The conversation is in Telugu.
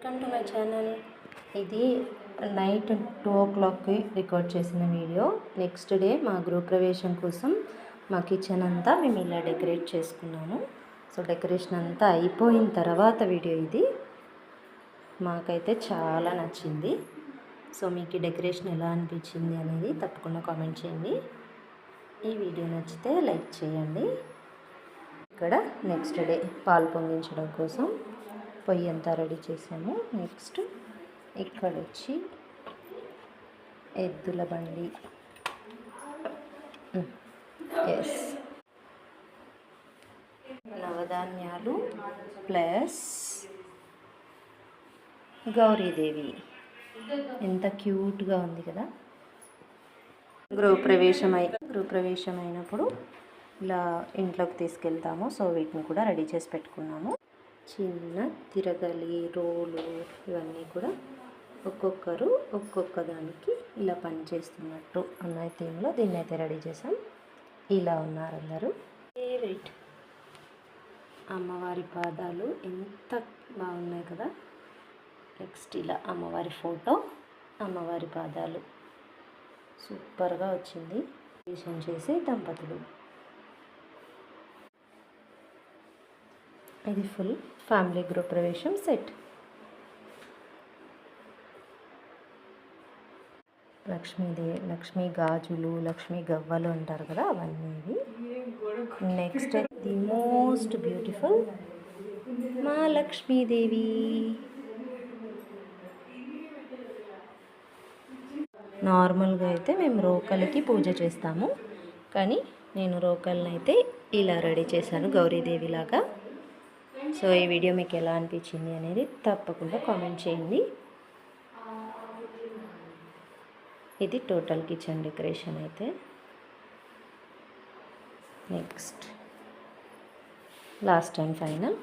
Welcome to my channel. ఇది నైట్ 2 o'clockకి రికార్డ్ చేసిన వీడియో. నెక్స్ట్ డే మా గృహప్రవేశం కోసం మా కిచెన్ అంతా మేము ఇలా డెకరేట్ చేసుకున్నాము. సో డెకరేషన్ అంతా అయిపోయిన తర్వాత వీడియో ఇది. మాకైతే చాలా నచ్చింది. సో మీకు డెకరేషన్ ఎలా అనిపించింది అనేది తప్పకుండా కామెంట్ చేయండి. ఈ వీడియో నచ్చితే లైక్ చేయండి. ఇక్కడ నెక్స్ట్ డే పాలు పొంగించడం కోసం పొయ్యి అంతా రెడీ చేసాము. నెక్స్ట్ ఇక్కడ వచ్చి ఎద్దుల బండి, ఎస్, నవధాన్యాలు ప్లస్ గౌరీదేవి. ఎంత క్యూట్గా ఉంది కదా. గృహప్రవేశం అయినప్పుడు ఇలా ఇంట్లోకి తీసుకెళ్తాము. సో వీటిని కూడా రెడీ చేసి పెట్టుకున్నాము. చిన్న తిరగలి రోలు ఇవన్నీ కూడా ఒక్కొక్కరు ఒక్కొక్క దానికి ఇలా పని చేస్తున్నట్టు అన్న థీమ్లో దీన్ని అయితే రెడీ చేసాం. ఇలా ఉన్నారు అందరూ. ఫేవరెట్ అమ్మవారి పాదాలు ఎంత బాగున్నాయి కదా. నెక్స్ట్ ఇలా అమ్మవారి ఫోటో, అమ్మవారి పాదాలు సూపర్గా వచ్చింది. విషయం చేసే దంపతులు. ఇది ఫుల్ ఫ్యామిలీ గృహప్రవేశం సెట్. లక్ష్మీ గాజులు, లక్ష్మీ గవ్వలు అంటారు కదా, అవన్నీ. నెక్స్ట్ ది మోస్ట్ బ్యూటిఫుల్ మా లక్ష్మీదేవి. నార్మల్గా అయితే మేము రోకలికి పూజ చేస్తాము, కానీ నేను రోకల్ని అయితే ఇలా రెడీ చేశాను గౌరీదేవి లాగా. సో ఈ వీడియో మీకు ఎలా అనిపించింది అనేది తప్పకుండా కామెంట్ చేయండి. ఇది టోటల్ కిచెన్ డెకరేషన్ అయితే. Next last and final